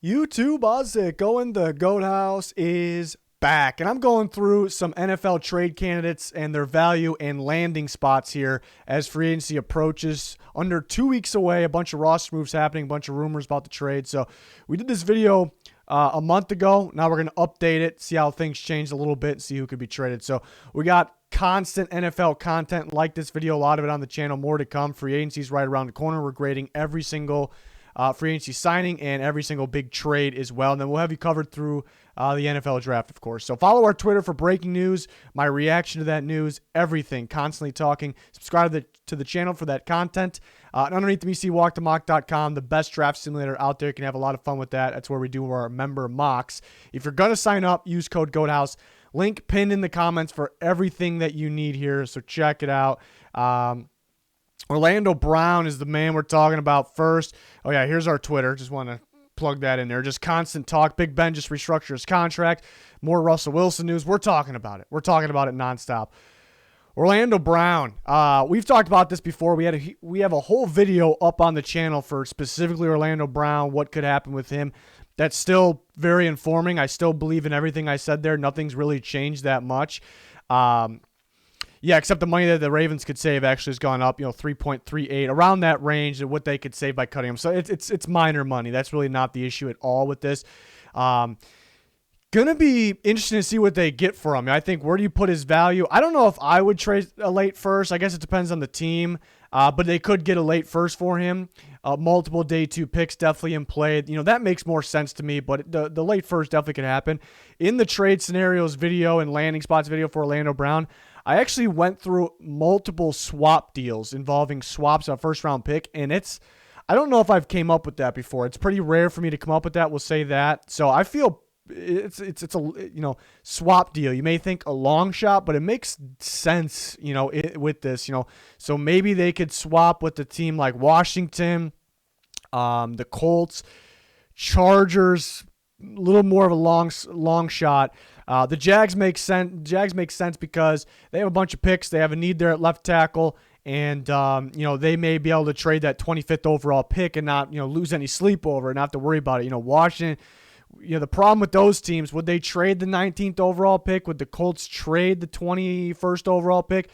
YouTube, how's it going? The Goat House is back, and I'm going through some NFL trade candidates and their value and landing spots here as free agency approaches. Under 2 weeks away, a bunch of roster moves happening, a bunch of rumors about the trade. So we did this video a month ago. Now we're going to update it, see how things changed a little bit, and see who could be traded. So we got constant NFL content like this video, a lot of it on the channel, more to come. Free agency's right around the corner. We're grading every single free agency signing and every single big trade as well. And then we'll have you covered through the NFL draft, of course. So follow our Twitter for breaking news, my reaction to that news, everything, constantly talking. Subscribe to the channel for that content. And underneath me, see walkthemock.com, the best draft simulator out there. You can have a lot of fun with that. That's where we do our member mocks. If you're going to sign up, use code GOATHOUSE. Link pinned in the comments for everything that you need here. So check it out. Orlando Brown is the man we're talking about first. Oh, yeah, here's our Twitter. Just want to plug that in there. Just constant talk. Big Ben just restructured his contract. More Russell Wilson news. We're talking about it. We're talking about it nonstop. Orlando Brown. We've talked about this before. We have a whole video up on the channel for specifically Orlando Brown, what could happen with him. That's still very informing. I still believe in everything I said there. Nothing's really changed that much. Yeah, except the money that the Ravens could save actually has gone up, 3.38, around that range of what they could save by cutting him. So it's minor money. That's really not the issue at all with this. Gonna be interesting to see what they get for him. I think, where do you put his value? I don't know if I would trade a late first. I guess it depends on the team, but they could get a late first for him. Multiple day 2 picks definitely in play. That makes more sense to me, but the late first definitely could happen. In the trade scenarios video and landing spots video for Orlando Brown, I actually went through multiple swap deals involving swaps on a first-round pick, and I don't know if I've came up with that before. It's pretty rare for me to come up with that. We'll say that. So I feel it's a swap deal. You may think a long shot, but it makes sense with this. So maybe they could swap with the team like Washington, the Colts, Chargers. A little more of a long shot. The Jags make sense. Jags make sense because they have a bunch of picks. They have a need there at left tackle, and they may be able to trade that 25th overall pick and not lose any sleep over it, not have to worry about it. Washington. The problem with those teams, would they trade the 19th overall pick? Would the Colts trade the 21st overall pick?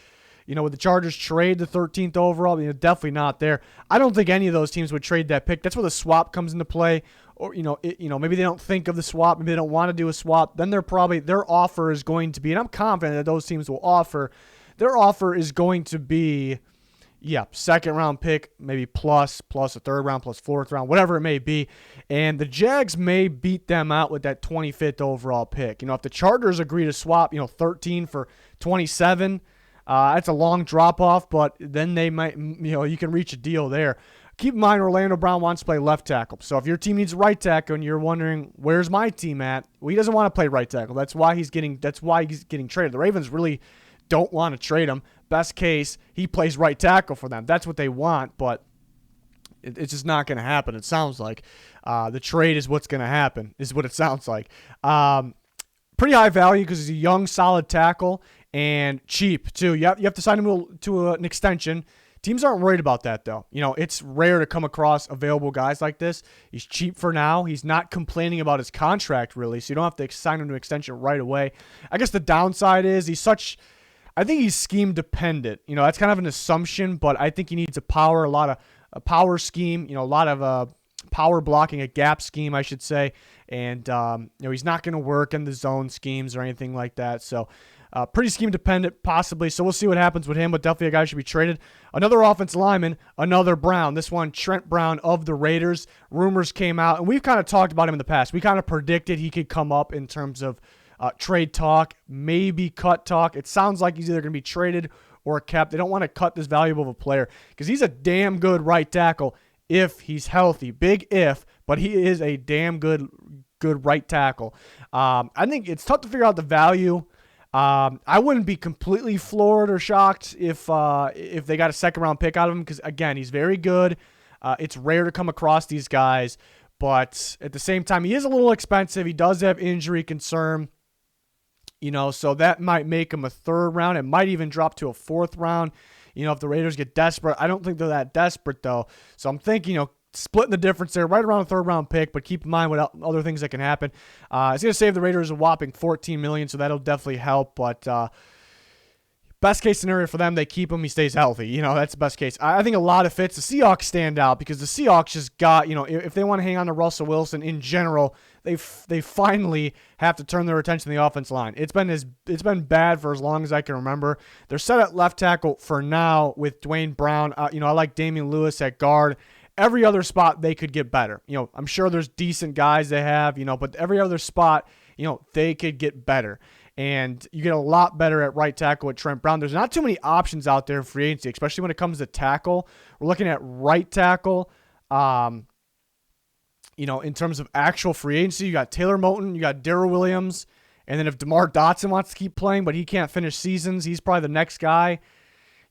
Would the Chargers trade the 13th overall? Definitely not there. I don't think any of those teams would trade that pick. That's where the swap comes into play. Or, maybe they don't think of the swap. Maybe they don't want to do a swap. Then their offer is going to be, and I'm confident that those teams will offer, their offer is going to be, second round pick, maybe plus a third round, plus fourth round, whatever it may be. And the Jags may beat them out with that 25th overall pick. If the Chargers agree to swap, 13 for 27, that's a long drop off, but then they might, you can reach a deal there. Keep in mind, Orlando Brown wants to play left tackle. So if your team needs a right tackle and you're wondering, where's my team at? Well, he doesn't want to play right tackle. That's why he's getting traded. The Ravens really don't want to trade him. Best case, he plays right tackle for them. That's what they want, but it's just not going to happen. It sounds like the trade is what's going to happen, is what it sounds like. Pretty high value because he's a young, solid tackle and cheap too. You have to sign him to an extension. Teams aren't worried about that, though. It's rare to come across available guys like this. He's cheap for now. He's not complaining about his contract, really, so you don't have to sign him to extension right away. I guess the downside is I think he's scheme dependent. That's kind of an assumption, but I think he needs a power scheme, a lot of power blocking, a gap scheme, I should say. And, he's not going to work in the zone schemes or anything like that. So, pretty scheme dependent, possibly. So we'll see what happens with him, but definitely a guy who should be traded. Another offensive lineman, another Brown. This one, Trent Brown of the Raiders. Rumors came out, and we've kind of talked about him in the past. We kind of predicted he could come up in terms of trade talk, maybe cut talk. It sounds like he's either going to be traded or kept. They don't want to cut this valuable of a player because he's a damn good right tackle if he's healthy. Big if, but he is a damn good right tackle. I think it's tough to figure out the value. I wouldn't be completely floored or shocked if they got a second round pick out of him because, again, he's very good. It's rare to come across these guys, but at the same time, he is a little expensive. He does have injury concern, so that might make him a third round. It might even drop to a fourth round, if the Raiders get desperate. I don't think they're that desperate, though. So I'm thinking, splitting the difference there, right around a third-round pick, but keep in mind what other things that can happen. It's going to save the Raiders a whopping $14 million, so that'll definitely help, but best case scenario for them, they keep him, he stays healthy. That's the best case. I think a lot of fits. The Seahawks stand out because the Seahawks just got, if they want to hang on to Russell Wilson in general, they finally have to turn their attention to the offensive line. It's been bad for as long as I can remember. They're set at left tackle for now with Dwayne Brown. I like Damian Lewis at guard. Every other spot they could get better. I'm sure there's decent guys they have, but every other spot, they could get better. And you get a lot better at right tackle with Trent Brown. There's not too many options out there in free agency, especially when it comes to tackle. We're looking at right tackle. In terms of actual free agency, you got Taylor Moton, you got Darrell Williams, and then if DeMar Dotson wants to keep playing, but he can't finish seasons, he's probably the next guy.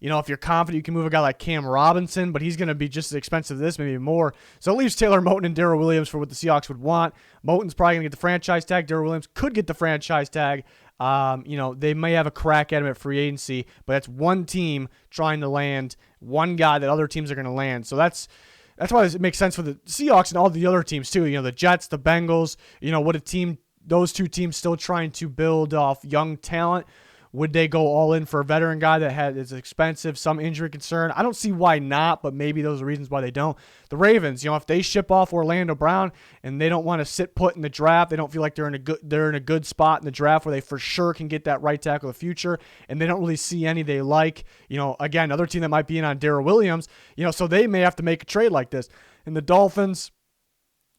If you're confident, you can move a guy like Cam Robinson, but he's going to be just as expensive as this, maybe more. So it leaves Taylor Moton and Darrell Williams for what the Seahawks would want. Moton's probably going to get the franchise tag. Darrell Williams could get the franchise tag. They may have a crack at him at free agency, but that's one team trying to land one guy that other teams are going to land. So that's why it makes sense for the Seahawks and all the other teams too. The Jets, the Bengals, those two teams still trying to build off young talent. Would they go all in for a veteran guy that is expensive, some injury concern? I don't see why not, but maybe those are reasons why they don't. The Ravens, if they ship off Orlando Brown and they don't want to sit put in the draft, they don't feel like they're in a good spot in the draft where they for sure can get that right tackle of the future, and they don't really see any they like. Again, another team that might be in on Darrell Williams, so they may have to make a trade like this. And the Dolphins,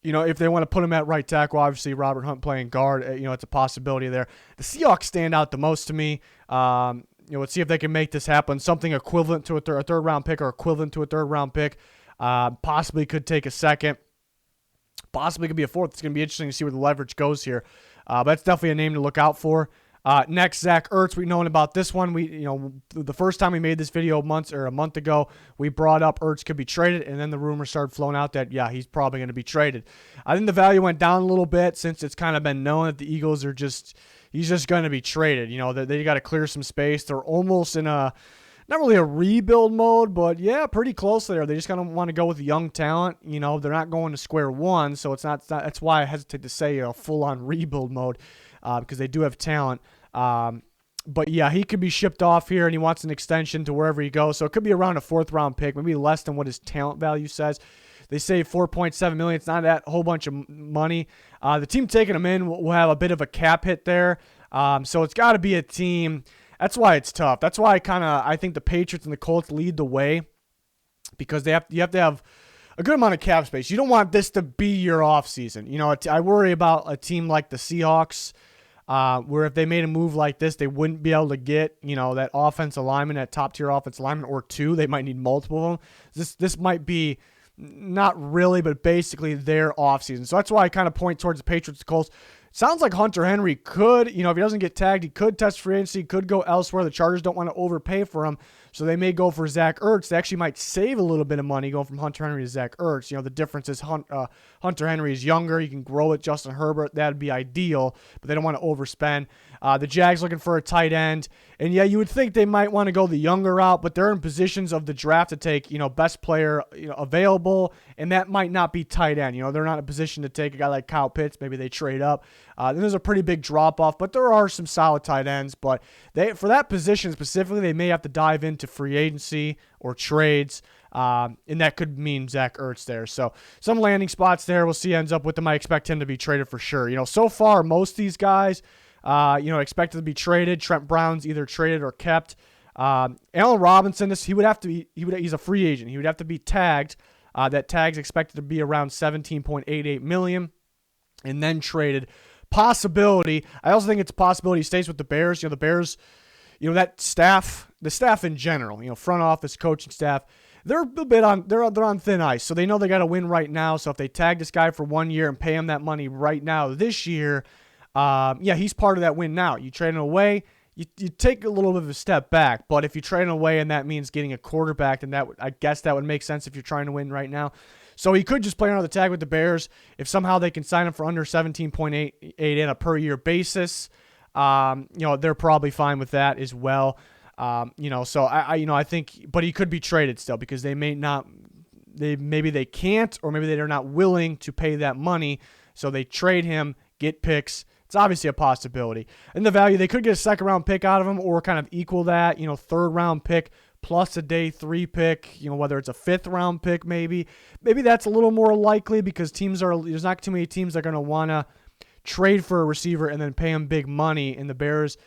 if they want to put him at right tackle, obviously Robert Hunt playing guard, it's a possibility there. The Seahawks stand out the most to me. Let's see if they can make this happen. Something equivalent to a third-round pick or equivalent to a third-round pick. Possibly could take a second. Possibly could be a fourth. It's going to be interesting to see where the leverage goes here. But that's definitely a name to look out for. Next, Zach Ertz. We've known about this one. The first time we made this video a month ago, we brought up Ertz could be traded, and then the rumors started flowing out that, he's probably going to be traded. I think the value went down a little bit since it's kind of been known that the Eagles he's just going to be traded. They got to clear some space. They're almost in not really a rebuild mode, but pretty close there. They just kind of want to go with young talent. They're not going to square one, so it's not that's why I hesitate to say full-on rebuild mode because they do have talent. But he could be shipped off here and he wants an extension to wherever he goes. So it could be around a fourth-round pick, maybe less than what his talent value says. They say $4.7 million. It's not that whole bunch of money. The team taking him in will have a bit of a cap hit there. So it's got to be a team. That's why it's tough. That's why I think the Patriots and the Colts lead the way because you have to have a good amount of cap space. You don't want this to be your offseason. I worry about a team like the Seahawks. Where if they made a move like this, they wouldn't be able to get, that offensive lineman, that top-tier offensive lineman or two. They might need multiple of them. This might be not really, but basically their offseason. So that's why I kind of point towards the Patriots, the Colts. Sounds like Hunter Henry could, if he doesn't get tagged, he could test free agency, could go elsewhere. The Chargers don't want to overpay for him, so they may go for Zach Ertz. They actually might save a little bit of money going from Hunter Henry to Zach Ertz. The difference is Hunter Henry is younger. He can grow with Justin Herbert. That would be ideal, but they don't want to overspend. The Jags looking for a tight end. And, you would think they might want to go the younger route, but they're in positions of the draft to take, best player available, and that might not be tight end. They're not in a position to take a guy like Kyle Pitts. Maybe they trade up. Then there's a pretty big drop-off, but there are some solid tight ends. But for that position specifically, they may have to dive into free agency or trades, and that could mean Zach Ertz there. So some landing spots there. We'll see ends up with them. I expect him to be traded for sure. So far, most of these guys, expected to be traded. Trent Brown's either traded or kept. Allen Robinson, he's a free agent. He would have to be tagged. That tag's expected to be around $17.88 million, and then traded. Possibility. I also think it's a possibility he stays with the Bears. The Bears, that staff, the staff in general, front office, coaching staff, they're a bit they're on thin ice. So they know they got to win right now. So if they tag this guy for 1 year and pay him that money right now this year, he's part of that win now. You trade him away, you take a little bit of a step back. But if you trade him away and that means getting a quarterback, then I guess that would make sense if you're trying to win right now. So he could just play another tag with the Bears if somehow they can sign him for under 17.88 in a per year basis. They're probably fine with that as well. So I think, but he could be traded still because they may not maybe they can't, or maybe they're not willing to pay that money, so they trade him, get picks. It's obviously a possibility. And the value, they could get a second-round pick out of him or kind of equal that, third-round pick plus a day 3 pick, whether it's a 5th-round pick maybe. Maybe that's a little more likely because there's not too many teams that are going to want to trade for a receiver and then pay him big money, and the Bears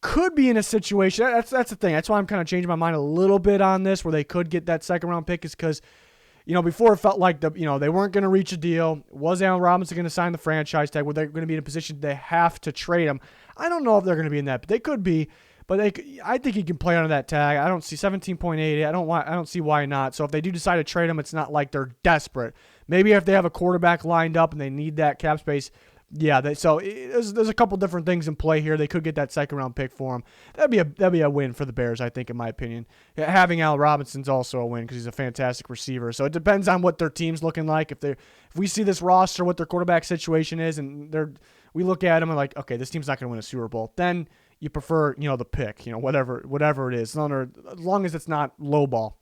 could be in a situation. That's the thing. That's why I'm kind of changing my mind a little bit on this, where they could get that second-round pick, is because before it felt like they weren't going to reach a deal. Was Allen Robinson going to sign the franchise tag? Were they going to be in a position they have to trade him? I don't know if they're going to be in that, but they could be. But I think he can play under that tag. I don't see 17.88. I don't see why not. So if they do decide to trade him, it's not like they're desperate. Maybe if they have a quarterback lined up and they need that cap space, yeah. There's a couple different things in play here. They could get that second-round pick for him. That'd be a win for the Bears, I think, in my opinion. Having Allen Robinson's also a win because he's a fantastic receiver. So it depends on what their team's looking like. If we see this roster, what their quarterback situation is, and we look at them and like, okay, this team's not going to win a Super Bowl, then you prefer the pick, whatever it is, as long as it's not low ball.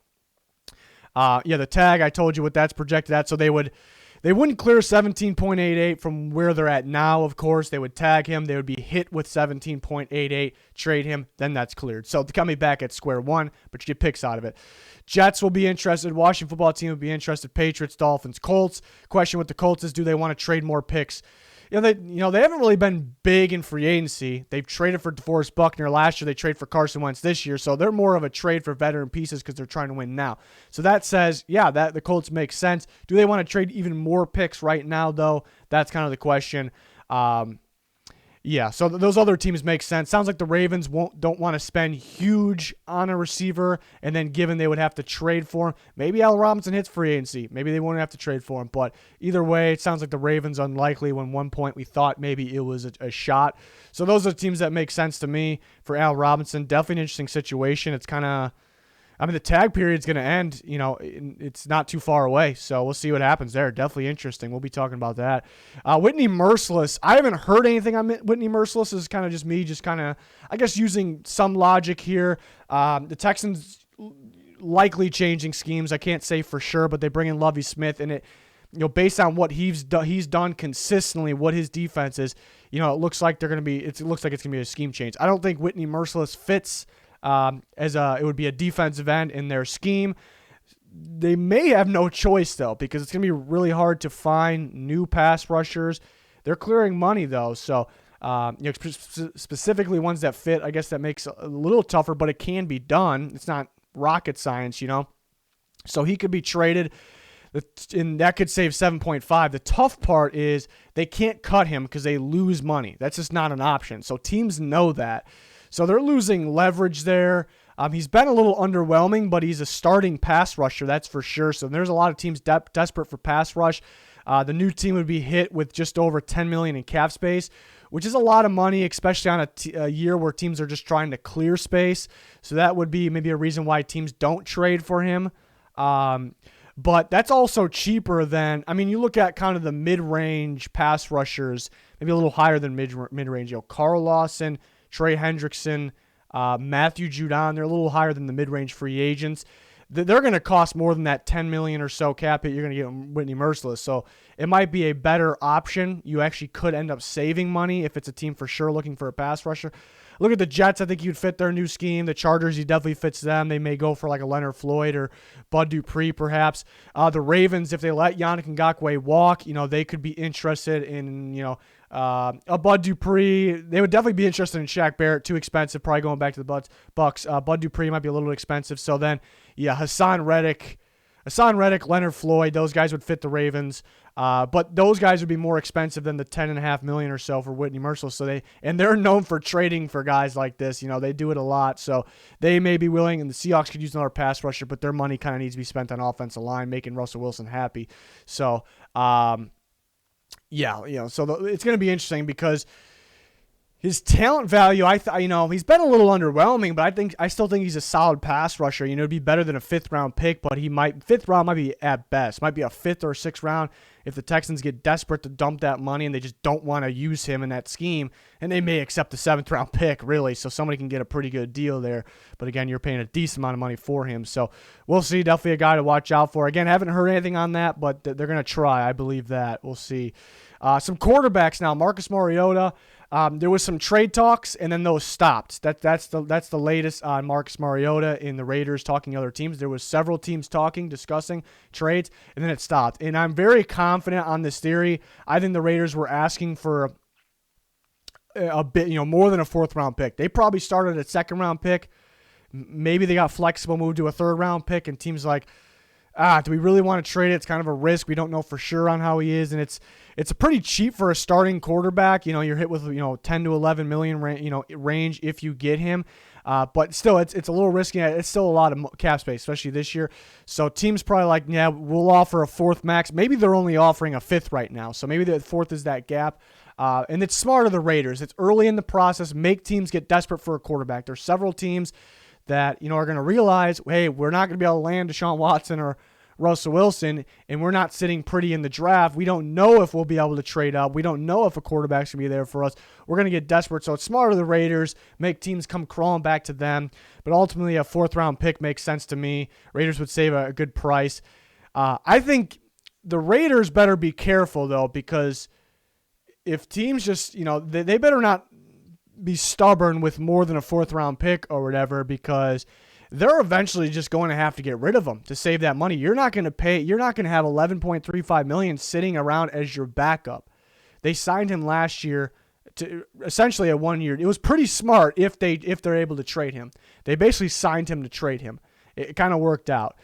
The tag, I told you what that's projected at, so they wouldn't clear 17.88 from where they're at now, of course. They would tag him. They would be hit with 17.88, trade him, then that's cleared. So they're coming back at square one, but you get picks out of it. Jets will be interested. Washington football team will be interested. Patriots, Dolphins, Colts. Question with the Colts is, do they want to trade more picks? They haven't really been big in free agency. They've traded for DeForest Buckner last year. They trade for Carson Wentz this year. So they're more of a trade for veteran pieces because they're trying to win now. So that says, that the Colts make sense. Do they want to trade even more picks right now, though? That's kind of the question. So those other teams make sense. Sounds like the Ravens don't want to spend huge on a receiver, and then given they would have to trade for him, maybe Allen Robinson hits free agency. Maybe they won't have to trade for him. But either way, it sounds like the Ravens unlikely when one point we thought maybe it was a shot. So those are the teams that make sense to me for Allen Robinson. Definitely an interesting situation. It's kind of, the tag period's going to end. It's not too far away, so we'll see what happens there. Definitely interesting. We'll be talking about that. Whitney Merciless. I haven't heard anything on Whitney Merciless. This is kind of just me, I guess, using some logic here. The Texans likely changing schemes. I can't say for sure, but they bring in Lovie Smith, and it, based on what he's done consistently, what his defense is, it looks like it's going to be a scheme change. I don't think Whitney Merciless fits it would be a defensive end in their scheme. They may have no choice, though, because it's going to be really hard to find new pass rushers. They're clearing money, though, so specifically ones that fit. I guess that makes it a little tougher, but it can be done. It's not rocket science, So he could be traded, and that could save 7.5. The tough part is they can't cut him because they lose money. That's just not an option. So teams know that. So they're losing leverage there. He's been a little underwhelming, but he's a starting pass rusher, that's for sure. So there's a lot of teams desperate for pass rush. The new team would be hit with just over $10 million in cap space, which is a lot of money, especially on a year where teams are just trying to clear space. So that would be maybe a reason why teams don't trade for him. But that's also cheaper than, you look at kind of the mid-range pass rushers, maybe a little higher than mid-range. Carl Lawson, Trey Hendrickson, Matthew Judon, they're a little higher than the mid-range free agents. They're going to cost more than that $10 million or so cap hit you're going to get Whitney Merciless. So it might be a better option. You actually could end up saving money if it's a team for sure looking for a pass rusher. Look at the Jets. I think you'd fit their new scheme. The Chargers, he definitely fits them. They may go for like a Leonard Floyd or Bud Dupree, perhaps. The Ravens, if they let Yannick Ngakoue walk, they could be interested in, a Bud Dupree. They would definitely be interested in Shaq Barrett. Too expensive, probably going back to the Bucks. Bud Dupree might be a little expensive. So then, Hassan Reddick, Leonard Floyd, those guys would fit the Ravens. But those guys would be more expensive than the $10.5 million or so for Whitney Merciless. So they're known for trading for guys like this. They do it a lot. So they may be willing, and the Seahawks could use another pass rusher, but their money kind of needs to be spent on offensive line, making Russell Wilson happy. So, so it's going to be interesting because His talent value, he's been a little underwhelming, but I still think he's a solid pass rusher. It'd be better than a 5th round pick, but fifth round might be at best, might be a 5th or 6th round if the Texans get desperate to dump that money and they just don't want to use him in that scheme, and they may accept the 7th round pick, really, so somebody can get a pretty good deal there. But again, you're paying a decent amount of money for him, so we'll see. Definitely a guy to watch out for. Again, haven't heard anything on that, but they're going to try. I believe that. We'll see. Some quarterbacks now. Marcus Mariota. There was some trade talks, and then those stopped. That's the latest on Marcus Mariota in the Raiders talking to other teams. There was several teams talking, discussing trades, and then it stopped. And I'm very confident on this theory. I think the Raiders were asking for a bit, more than a 4th round pick. They probably started a 2nd round pick. Maybe they got flexible, moved to a 3rd round pick, and teams like, do we really want to trade it? It's kind of a risk. We don't know for sure on how he is, and it's pretty cheap for a starting quarterback. You're hit with 10 to 11 million range if you get him. But still, it's a little risky. It's still a lot of cap space, especially this year. So teams probably like, yeah, we'll offer a 4th max. Maybe they're only offering a 5th right now. So maybe the 4th is that gap. And it's smart of the Raiders. It's early in the process. Make teams get desperate for a quarterback. There's several teams that are going to realize, hey, we're not going to be able to land Deshaun Watson or Russell Wilson, and we're not sitting pretty in the draft. We don't know if we'll be able to trade up. We don't know if a quarterback's going to be there for us. We're going to get desperate. So it's smart of the Raiders, make teams come crawling back to them. But ultimately, a 4th round pick makes sense to me. Raiders would save a good price. I think the Raiders better be careful, though, because if teams just, they better not be stubborn with more than a 4th round pick or whatever, because they're eventually just going to have to get rid of them to save that money. You're not going to have $11.35 million sitting around as your backup. They signed him last year to essentially a 1 year. It was pretty smart if they're able to trade him. They basically signed him to trade him. It kind of worked out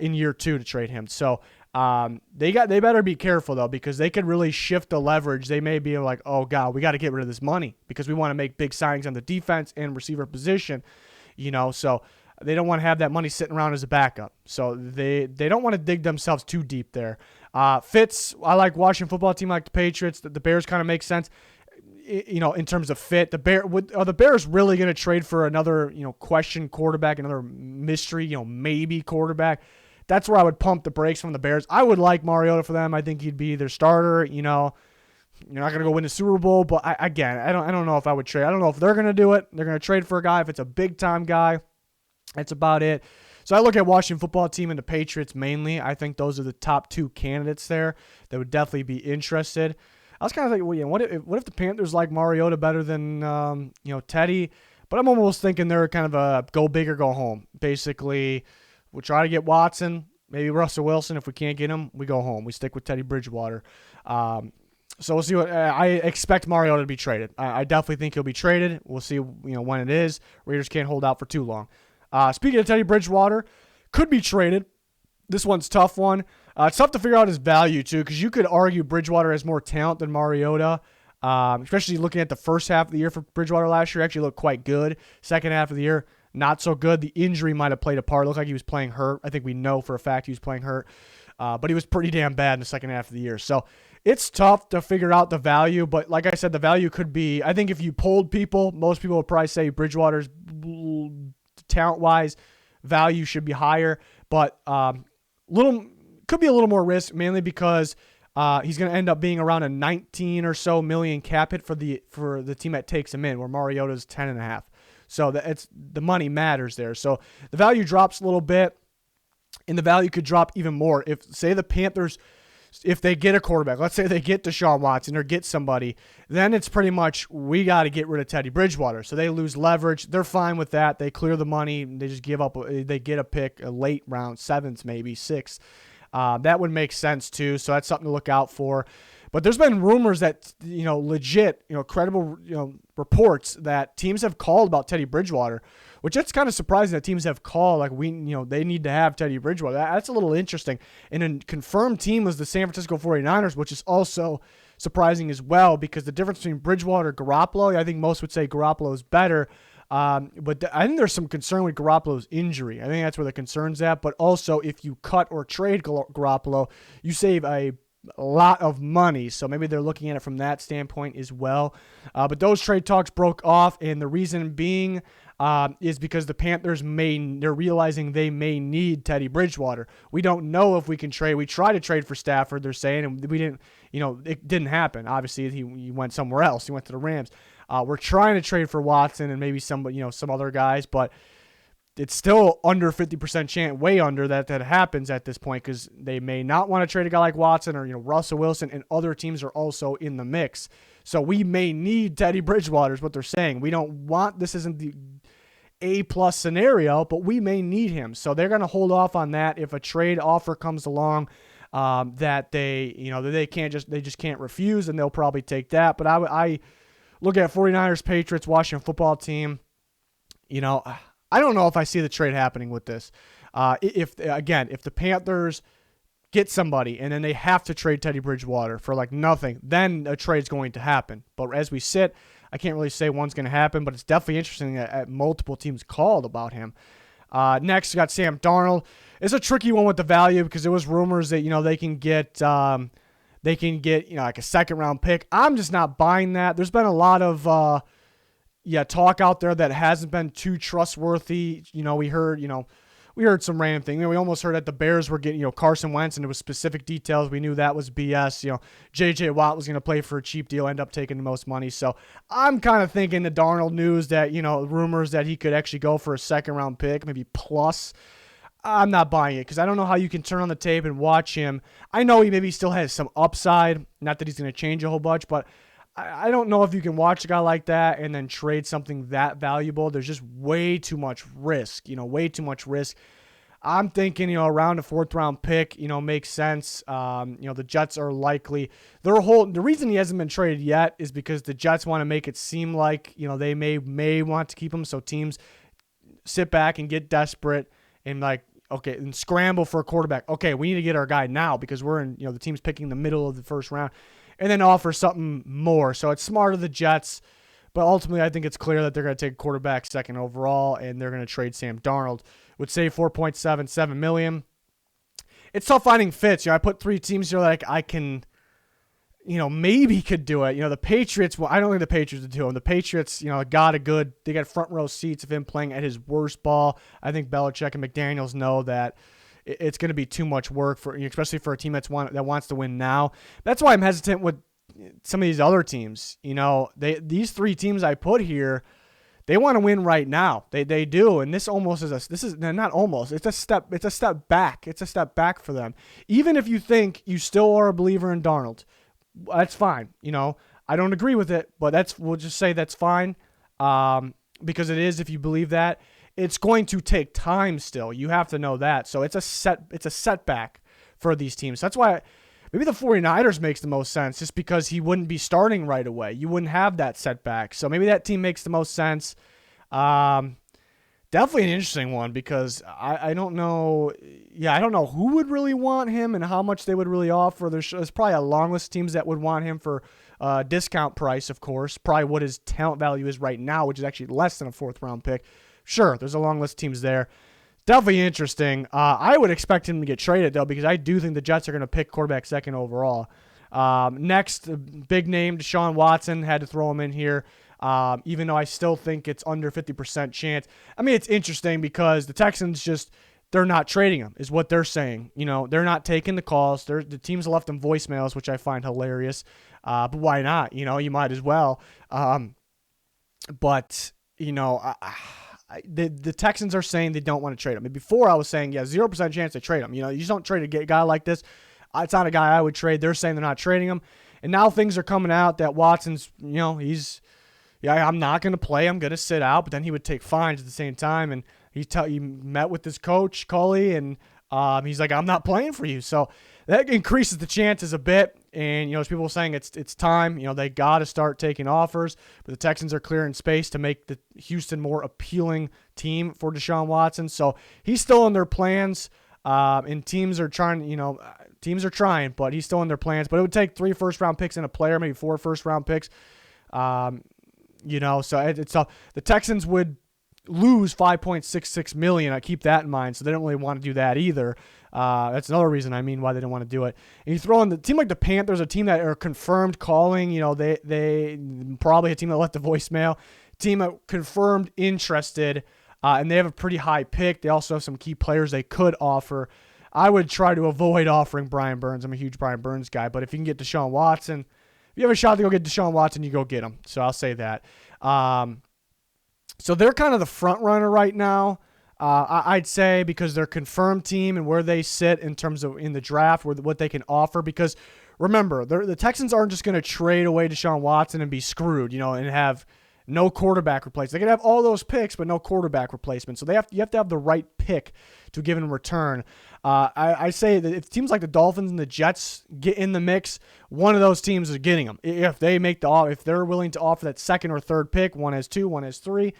in year 2 to trade him. So they better be careful, though, because they could really shift the leverage. They may be like, oh God, we got to get rid of this money because we want to make big signings on the defense and receiver position, so they don't want to have that money sitting around as a backup. So they don't want to dig themselves too deep there. Fits, I like Washington football team like the Patriots. The Bears kind of make sense, in terms of fit. Are the Bears really going to trade for another, question quarterback, another mystery, maybe quarterback? That's where I would pump the brakes from the Bears. I would like Mariota for them. I think he'd be their starter. You're not going to go win the Super Bowl, but I don't know if I would trade. I don't know if they're going to do it. They're going to trade for a guy if it's a big-time guy. That's about it. So I look at Washington football team and the Patriots mainly. I think those are the top 2 candidates there that would definitely be interested. I was kind of thinking, well, what if the Panthers like Mariota better than Teddy? But I'm almost thinking they're kind of a go big or go home. Basically, we'll try to get Watson, maybe Russell Wilson. If we can't get him, we go home. We stick with Teddy Bridgewater. So we'll see what I expect Mariota to be traded. I definitely think he'll be traded. We'll see when it is. Raiders can't hold out for too long. Speaking of Teddy Bridgewater, could be traded. This one's a tough one. It's tough to figure out his value, too, because you could argue Bridgewater has more talent than Mariota, especially looking at the first half of the year for Bridgewater last year. Actually looked quite good. Second half of the year, not so good. The injury might have played a part. It looked like he was playing hurt. I think we know for a fact he was playing hurt. But he was pretty damn bad in the second half of the year. So it's tough to figure out the value. But like I said, the value could be, I think if you polled people, most people would probably say Bridgewater's talent-wise value should be higher. But could be a little more risk, mainly because he's going to end up being around a 19 or so million cap hit for the team that takes him in, where Mariota's 10.5. So the money matters there. So the value drops a little bit, and the value could drop even more if, say, the Panthers, if they get a quarterback, let's say they get Deshaun Watson or get somebody, then it's pretty much we got to get rid of Teddy Bridgewater. So they lose leverage. They're fine with that. They clear the money. They just give up. They get a pick, a late round, 7th maybe, 6th. That would make sense too. So that's something to look out for. But there's been rumors that, legit, credible, reports that teams have called about Teddy Bridgewater, which it's kind of surprising that teams have called like they need to have Teddy Bridgewater. That's a little interesting. And a confirmed team was the San Francisco 49ers, which is also surprising as well, because the difference between Bridgewater and Garoppolo, I think most would say Garoppolo is better. But I think there's some concern with Garoppolo's injury. I think that's where the concern's at. But also, if you cut or trade Garoppolo, you save a a lot of money. So maybe they're looking at it from that standpoint as well. But those trade talks broke off, and the reason being is because the Panthers they're realizing they may need Teddy Bridgewater. We don't know if we can trade. We tried to trade for Stafford, they're saying, and we didn't, it didn't happen. Obviously, he went somewhere else. He went to the Rams. We're trying to trade for Watson and maybe some other guys, but it's still under 50% chance, way under that happens at this point, because they may not want to trade a guy like Watson or Russell Wilson, and other teams are also in the mix. So we may need Teddy Bridgewater is what they're saying. We don't want, this isn't the A+ scenario, but we may need him. So they're going to hold off on that. If a trade offer comes along that they just can't refuse, and they'll probably take that. But I look at 49ers, Patriots, Washington football team. I don't know if I see the trade happening with this. If the Panthers get somebody and then they have to trade Teddy Bridgewater for like nothing, then a trade's going to happen. But as we sit, I can't really say one's going to happen, but it's definitely interesting that multiple teams called about him. Next, we got Sam Darnold. It's a tricky one with the value because there was rumors that they can get like a second round pick. I'm just not buying that. There's been a lot of talk out there that hasn't been too trustworthy. We heard some random thing. We almost heard that the Bears were getting, Carson Wentz, and there was specific details. We knew that was BS. J.J. Watt was going to play for a cheap deal, end up taking the most money. So I'm kind of thinking the Darnold news that, rumors that he could actually go for a second-round pick, maybe plus. I'm not buying it because I don't know how you can turn on the tape and watch him. I know he maybe still has some upside. Not that he's going to change a whole bunch, but I don't know if you can watch a guy like that and then trade something that valuable. There's just way too much risk, way too much risk. I'm thinking, around a 4th-round pick, makes sense. The Jets are likely. The reason he hasn't been traded yet is because the Jets want to make it seem like, they may want to keep him. So teams sit back and get desperate and and scramble for a quarterback. Okay, we need to get our guy now because we're in, the team's picking the middle of the first round. And then offer something more. So it's smart of the Jets, but ultimately I think it's clear that they're going to take a quarterback 2nd overall, and they're going to trade Sam Darnold. Would save $4.77 million. It's tough finding fits. I put 3 teams here like I can, maybe could do it. The Patriots. Well, I don't think the Patriots would do them. The Patriots, they got front row seats of him playing at his worst ball. I think Belichick and McDaniels know that it's going to be too much work especially for a team that wants to win now. That's why I'm hesitant with some of these other teams. These 3 teams I put here, they want to win right now. They do, and this is not almost. It's a step back. It's a step back for them. Even if you think you still are a believer in Darnold, that's fine. I don't agree with it, but we'll just say that's fine. Because it is, if you believe that. It's going to take time still. You have to know that. So it's a setback for these teams. That's why maybe the 49ers makes the most sense, just because he wouldn't be starting right away. You wouldn't have that setback. So maybe that team makes the most sense. Definitely an interesting one because I don't know. Yeah, I don't know who would really want him and how much they would really offer. There's probably a long list of teams that would want him for discount price, of course. Probably what his talent value is right now, which is actually less than a 4th-round pick. Sure, there's a long list of teams there. Definitely interesting. I would expect him to get traded, though, because I do think the Jets are going to pick quarterback 2nd overall. Next, big name, Deshaun Watson. Had to throw him in here, even though I still think it's under 50% chance. I mean, it's interesting because the Texans they're not trading him, is what they're saying. They're not taking the calls. The teams left them voicemails, which I find hilarious. But why not? You might as well. The Texans are saying they don't want to trade him. And before I was saying, 0% chance they trade him. You just don't trade a guy like this. It's not a guy I would trade. They're saying they're not trading him. And now things are coming out that Watson's, I'm not going to play. I'm going to sit out. But then he would take fines at the same time. And he met with his coach, Culley, and he's like, I'm not playing for you. So that increases the chances a bit. And, as people are saying, it's time. They got to start taking offers. But the Texans are clearing space to make the Houston more appealing team for Deshaun Watson. So he's still in their plans. And teams are trying, but he's still in their plans. But it would take 3 first-round picks and a player, maybe 4 first-round picks. So it's tough. The Texans would lose $5.66 million. I keep that in mind, so they don't really want to do that either. That's another reason why they don't want to do it. And you throw in the team like the Panthers, a team that are confirmed calling. They probably a team that left the voicemail, team that confirmed interested, and they have a pretty high pick. They also have some key players they could offer. I would try to avoid offering Brian Burns. I'm a huge Brian Burns guy, but if you can get Deshaun Watson, if you have a shot to go get Deshaun Watson, you go get him. So I'll say that. So they're kind of the front runner right now. I'd say because they're confirmed team and where they sit in terms of in the draft, what they can offer. Because remember, the Texans aren't just going to trade away Deshaun Watson and be screwed, and have no quarterback replacement. They can have all those picks, but no quarterback replacement. So you have to have the right pick to give in return. I say that if teams like the Dolphins and the Jets get in the mix, one of those teams is getting them. If they're willing to offer that second or third pick, one has 2, one has 3.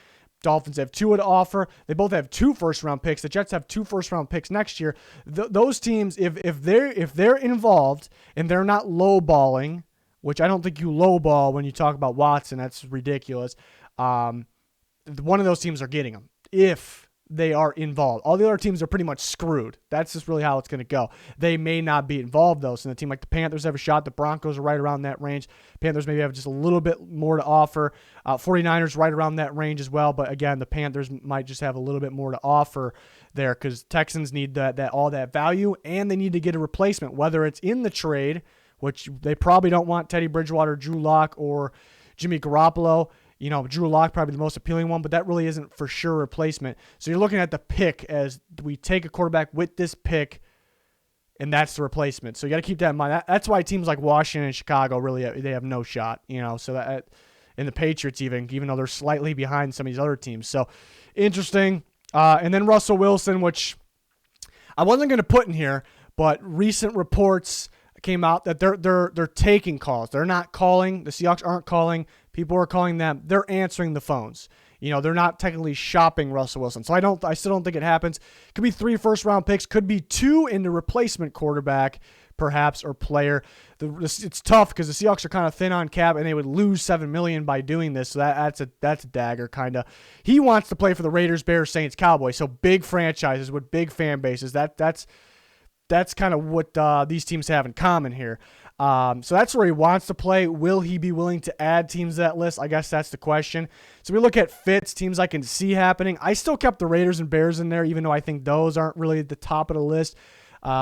Dolphins have 2 to offer. They both have 2 first-round picks. The Jets have 2 first-round picks next year. Those teams, if they're involved and they're not lowballing, which I don't think you lowball when you talk about Watson, that's ridiculous. One of those teams are getting them if they are involved. All the other teams are pretty much screwed. That's just really how it's going to go. They may not be involved, though. So a team like the Panthers have a shot. The Broncos are right around that range. Panthers maybe have just a little bit more to offer. 49ers right around that range as well. But, again, the Panthers might just have a little bit more to offer there because Texans need all that value, and they need to get a replacement, whether it's in the trade, which they probably don't want Teddy Bridgewater, Drew Lock, or Jimmy Garoppolo. Drew Lock probably the most appealing one, but that really isn't for sure replacement. So you're looking at the pick as we take a quarterback with this pick, and that's the replacement. So you got to keep that in mind. That's why teams like Washington and Chicago really they have no shot. So that, and the Patriots even though they're slightly behind some of these other teams. So interesting. And then Russell Wilson, which I wasn't going to put in here, but recent reports came out that they're taking calls. They're not calling. The Seahawks aren't calling. People are calling them. They're answering the phones. They're not technically shopping Russell Wilson. So I still don't think it happens. Could be 3 first-round picks. Could be 2 into replacement quarterback, perhaps, or player. It's tough because the Seahawks are kind of thin on cap, and they would lose $7 million by doing this. So that's a dagger, kind of. He wants to play for the Raiders, Bears, Saints, Cowboys. So big franchises with big fan bases. That's kind of what these teams have in common here. So that's where he wants to play. Will he be willing to add teams to that list? I guess that's the question. So we look at fits, teams I can see happening. I still kept the Raiders and Bears in there, even though I think those aren't really at the top of the list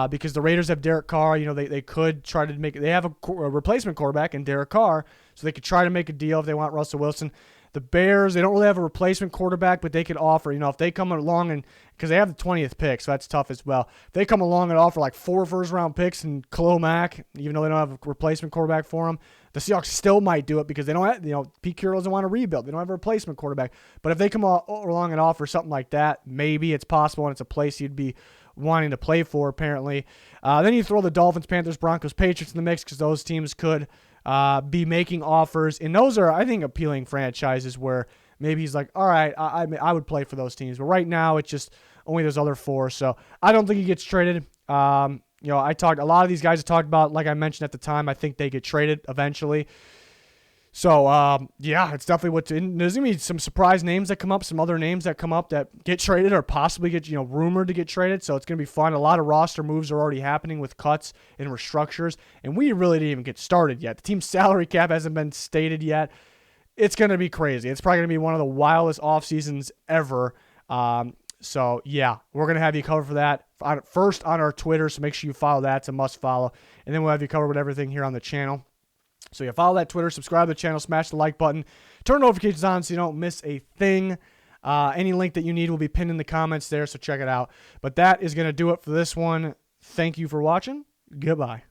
because the Raiders have Derek Carr. They could try to they have a replacement quarterback in Derek Carr, so they could try to make a deal if they want Russell Wilson. The Bears, they don't really have a replacement quarterback, but they could offer, if they come along and because they have the 20th pick, so that's tough as well. If they come along and offer like 4 first-round picks and Khalil Mack, even though they don't have a replacement quarterback for him, the Seahawks still might do it because they don't have, Pete Carroll doesn't want to rebuild. They don't have a replacement quarterback. But if they come along and offer something like that, maybe it's possible and it's a place you'd be wanting to play for, apparently. Then you throw the Dolphins, Panthers, Broncos, Patriots in the mix because those teams could be making offers. And those are, I think, appealing franchises where maybe he's like, all right, I would play for those teams. But right now, it's just only those other 4. So I don't think he gets traded. A lot of these guys I talked about, like I mentioned at the time, I think they get traded eventually. So, it's definitely there's going to be some surprise names that come up, some other names that come up that get traded or possibly get, rumored to get traded. So it's going to be fun. A lot of roster moves are already happening with cuts and restructures, and we really didn't even get started yet. The team's salary cap hasn't been stated yet. It's going to be crazy. It's probably going to be one of the wildest off seasons ever. So, we're going to have you covered for that first on our Twitter, so make sure you follow that. It's a must follow. And then we'll have you covered with everything here on the channel. So follow that Twitter, subscribe to the channel, smash the like button, turn notifications on so you don't miss a thing. Any link that you need will be pinned in the comments there, so check it out. But that is going to do it for this one. Thank you for watching. Goodbye.